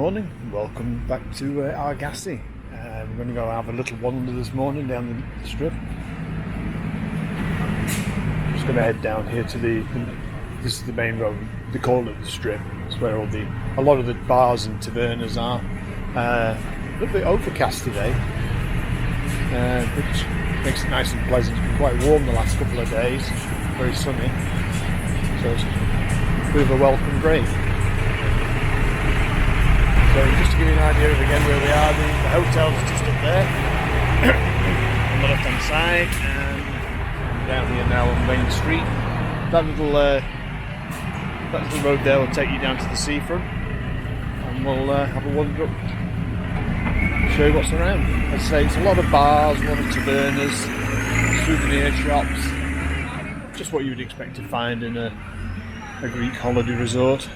morning, welcome back to Argassi. We're going to go have a little wander this morning down the strip. Just going to head down here to this is the main road, they call it the strip. It's where a lot of the bars and tavernas are. A little bit overcast today, which makes it nice and pleasant. It's been quite warm the last couple of days, very sunny, so it's a bit of a welcome break. So just to give you an idea of again where we are, the hotel's just up there on the left hand side, and down here now on Main Street. That little road there will take you down to the seafront, and we'll have a wander up, show you what's around. As I say, it's a lot of bars, a lot of tavernas, souvenir shops, just what you would expect to find in a Greek holiday resort.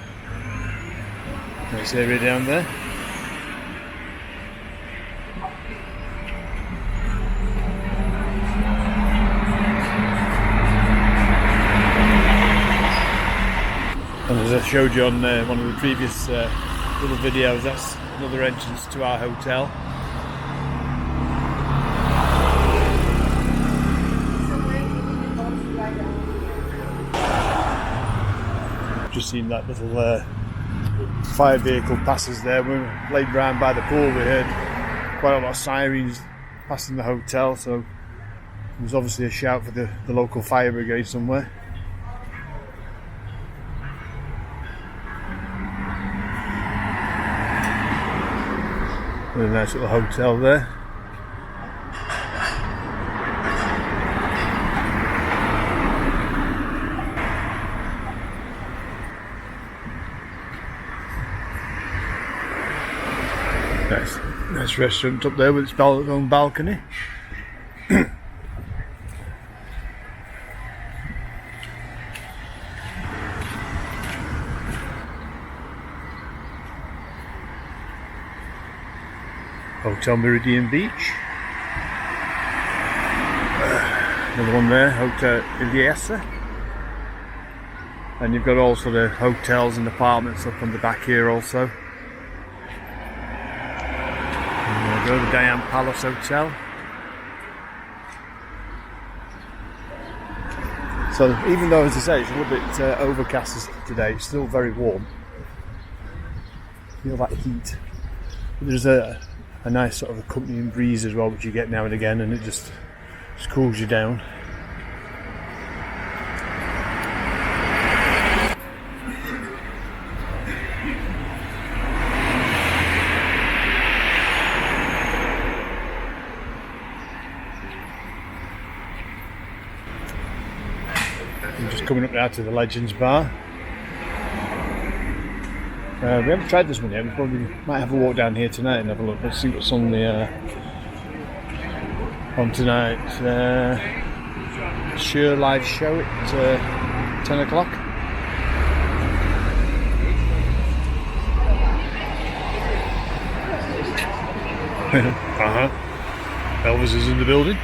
Nice area down there. And as I showed you on one of the previous little videos, that's another entrance to our hotel. Just seen that little fire vehicle passes there. We were laid round by the pool. We heard quite a lot of sirens passing the hotel, so there was obviously a shout for the local fire brigade somewhere. A nice little hotel there. Nice restaurant up there with its own balcony. Hotel Meridian Beach. Another one there, Hotel Iliesa. And you've got also the hotels and apartments up on the back here also. The Diane Palace Hotel. So even though, as I say, it's a little bit overcast today, it's still very warm. Feel that heat. There's a nice sort of accompanying breeze as well, which you get now and again, and it just cools you down. I'm just coming up now to the Legends Bar. We haven't tried this one yet. We probably might have a walk down here tonight and have a look. Let's see what's on on tonight. Sure live show at 10 o'clock. Elvis is in the building.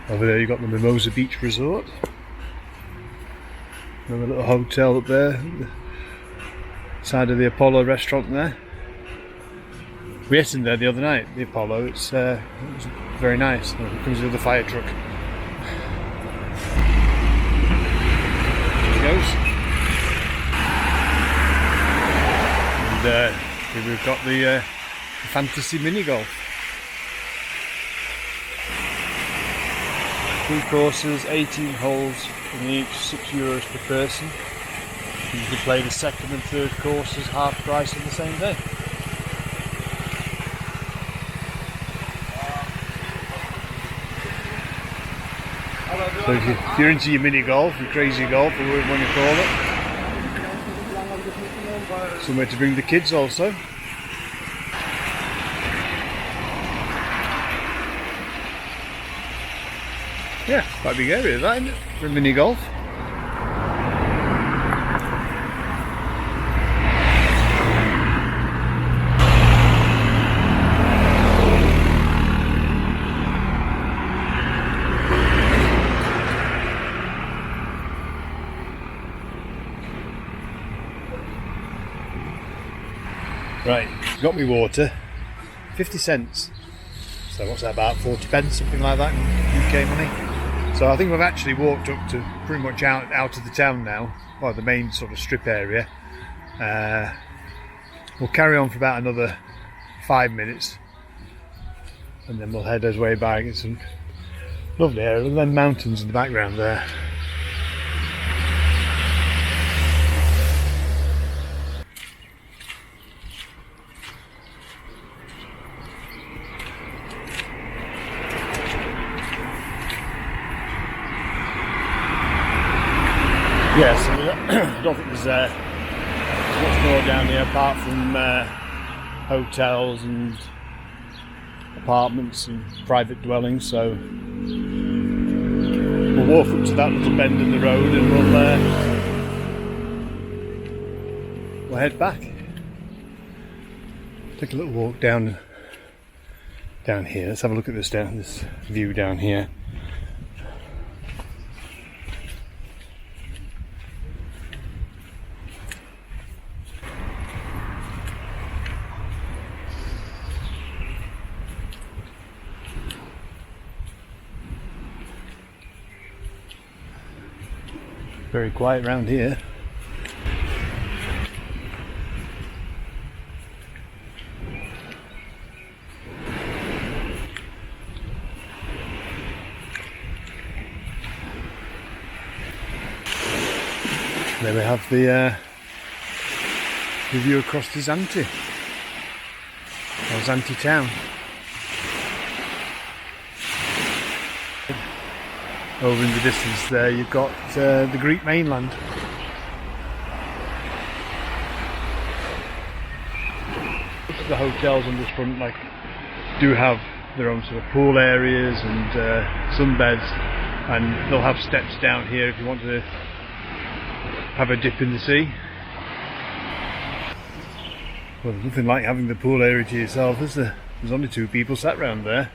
Over there you've got the Mimosa Beach Resort. Another little hotel up there, side of the Apollo restaurant there. We ate in there the other night, the Apollo. It was very nice. Here comes the other fire truck. There it goes. And here we've got the fantasy mini golf. 3 courses, 18 holes in each, €6 per person. You can play the second and third courses half price on the same day. So if you're into your mini golf, your crazy golf, or whatever you want to call it, somewhere to bring the kids also. Yeah, quite a big area that, isn't it, for mini golf? got me water, 50 cents. So what's that, about 40 pence, something like that in UK money. So I think we've actually walked up to pretty much out of the town now, or the main sort of strip area. We'll carry on for about another 5 minutes and then we'll head our way back. It's some lovely area, and then mountains in the background there. Yes, I don't think there's much more down here apart from hotels and apartments and private dwellings, so we'll walk up to that little bend in the road and we'll head back. Take a little walk down here. Let's have a look at this view down here. Very quiet around here. There we have the view across the Zanthy, or Zanthy town. Over in the distance there you've got the Greek mainland. The hotels on this front do have their own sort of pool areas and sunbeds, and they'll have steps down here if you want to have a dip in the sea. Well, there's nothing like having the pool area to yourself, is there? There's only 2 people sat round there.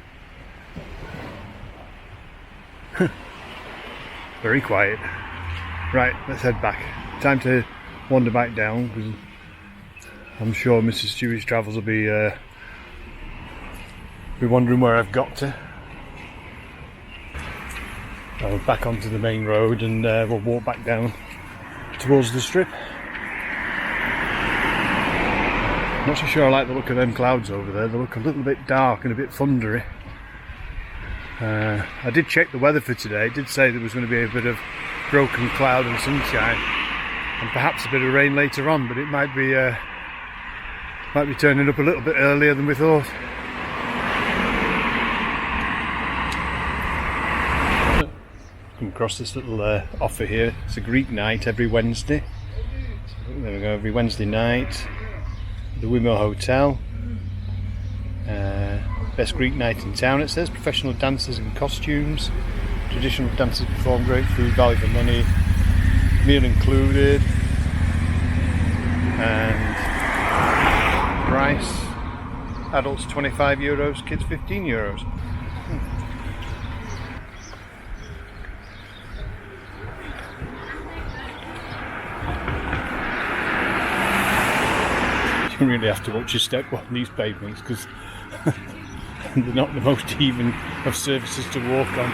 Very quiet. Right, let's head back. Time to wander back down, because I'm sure Mrs. Stewie's Travels will be wondering where I've got to. I'll back onto the main road and we'll walk back down towards the strip. Not so sure I like the look of them clouds over there. They look a little bit dark and a bit thundery. I did check the weather for today. It did say there was going to be a bit of broken cloud and sunshine, and perhaps a bit of rain later on, but it might be turning up a little bit earlier than we thought. Come across this little offer here. It's a Greek night every Wednesday. So there we go, every Wednesday night. The Windmill Hotel. Best Greek night in town, it says. Professional dancers in costumes. Traditional dancers perform, great food, value for money. Meal included. And price. Adults €25, kids €15. You really have to watch your step on these pavements, because they're not the most even of surfaces to walk on.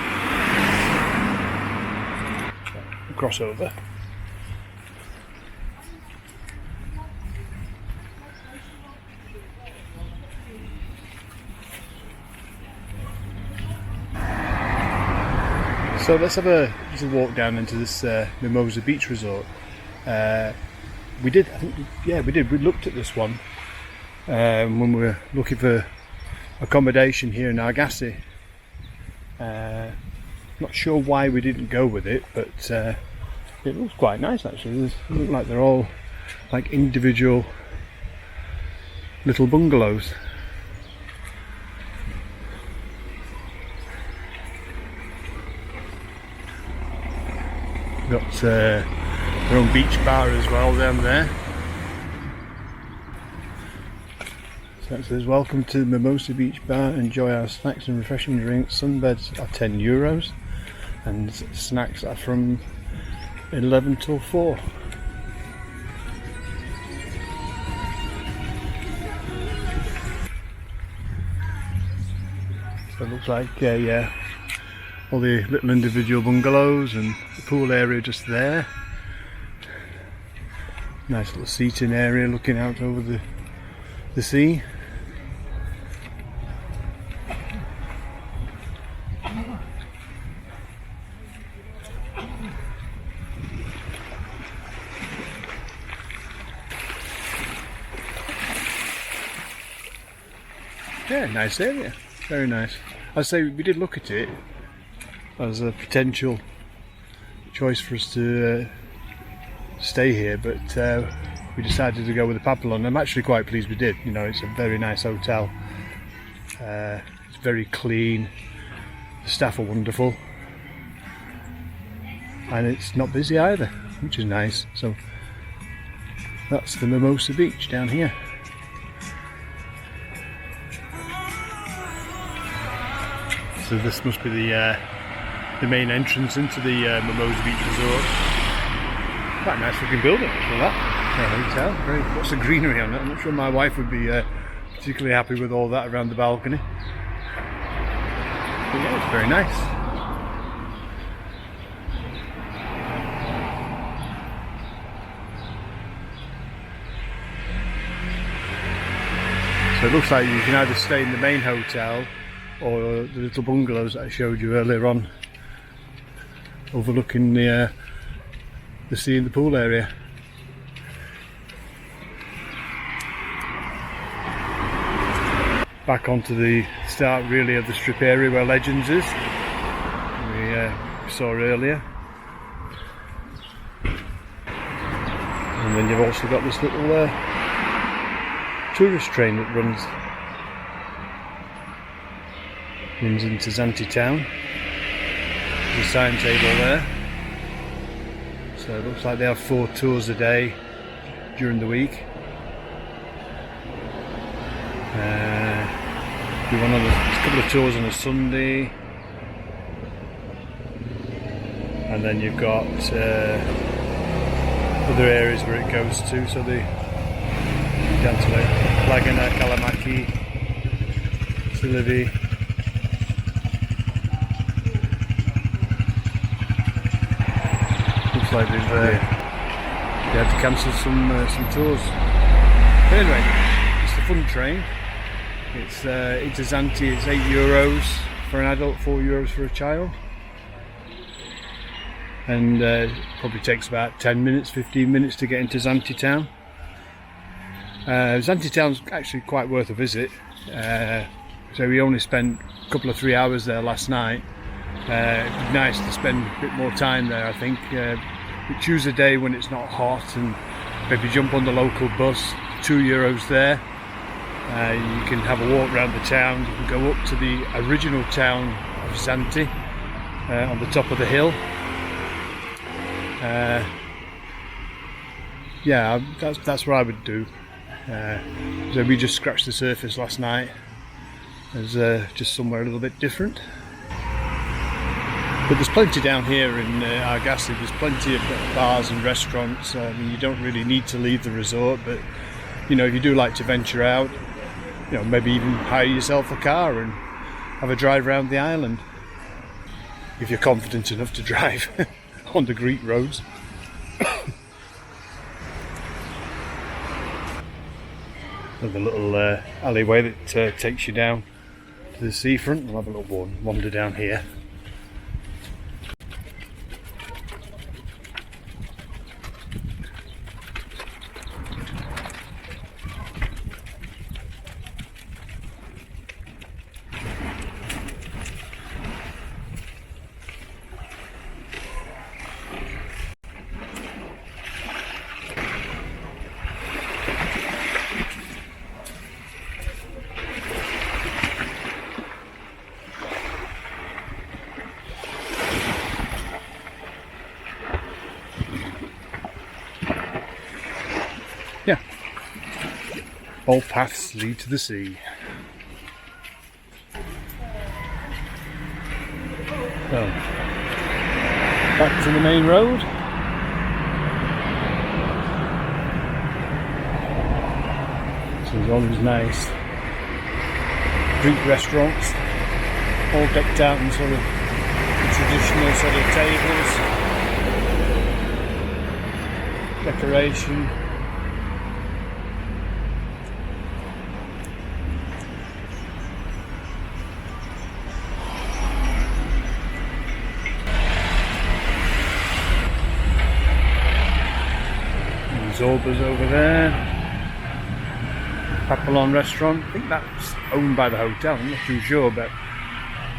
Crossover. So let's have a walk down into this Mimosa Beach Resort. We did, I think, yeah, we did. We looked at this one when we were looking for accommodation here in Argassi. Not sure why we didn't go with it, but it looks quite nice actually. It looks like they're all like individual little bungalows. Got their own beach bar as well down there. So it says, welcome to the Mimosa Beach Bar, enjoy our snacks and refreshing drinks. Sunbeds are €10 and snacks are from 11 till 4. So it looks like all the little individual bungalows and the pool area just there. Nice little seating area looking out over the sea. Yeah, nice area, very nice. I'd say we did look at it as a potential choice for us to stay here, but we decided to go with the Papillon. I'm actually quite pleased we did. You know, it's a very nice hotel. It's very clean. The staff are wonderful, and it's not busy either, which is nice. So that's the Mimosa Beach down here. So this must be the main entrance into the Mimosa Beach Resort. Quite a nice looking building for that. A hotel. Lots of greenery on it. I'm not sure my wife would be particularly happy with all that around the balcony. But yeah, it's very nice. So it looks like you can either stay in the main hotel or the little bungalows that I showed you earlier on, overlooking the sea and the pool area. Back onto the start really of the strip area where Legends is, we saw earlier. And then you've also got this little tourist train that runs into Zante town. There's a sign table there. So it looks like they have 4 tours a day during the week. There's a couple of tours on a Sunday, and then you've got other areas where it goes to. So the down to like Laguna, Kalamaki, Silivi. Looks like they had to cancel some tours. But anyway, it's the fun train. It's into Zante. It's €8 for an adult, €4 for a child, and probably takes about 10 minutes, 15 minutes to get into Zante town. Zante town's actually quite worth a visit. So we only spent a couple of 3 hours there last night. It'd be nice to spend a bit more time there, I think. Choose a day when it's not hot and maybe jump on the local bus. €2 there. You can have a walk around the town. You can go up to the original town of Zante on the top of the hill. Yeah, that's what I would do. So we just scratched the surface last night. There's just somewhere a little bit different. But there's plenty down here in Argassi. There's plenty of bars and restaurants. I mean, you don't really need to leave the resort, but you know, if you do like to venture out, you know, maybe even hire yourself a car and have a drive around the island, if you're confident enough to drive on the Greek roads. There's a little alleyway that takes you down to the seafront. We'll have a little wander down here. Yeah, all paths lead to the sea. So, back to the main road. So there's always nice Greek restaurants. all decked out in sort of the traditional sort of tables, decoration. Zorba's over there. Papillon restaurant. I think that's owned by the hotel. I'm not too sure, but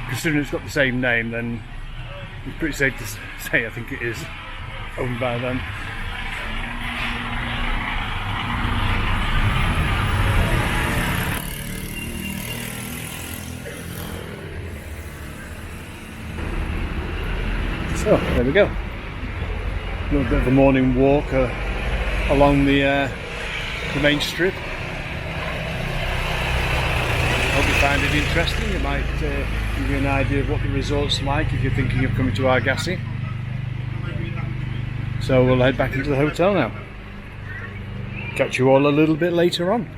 considering it's got the same name, then it's pretty safe to say I think it is owned by them. So there we go. A little bit of a morning walk along the main strip. Hope you find it interesting. It might give you an idea of what the resort's like if you're thinking of coming to Argassi. So we'll head back into the hotel now. Catch you all a little bit later on.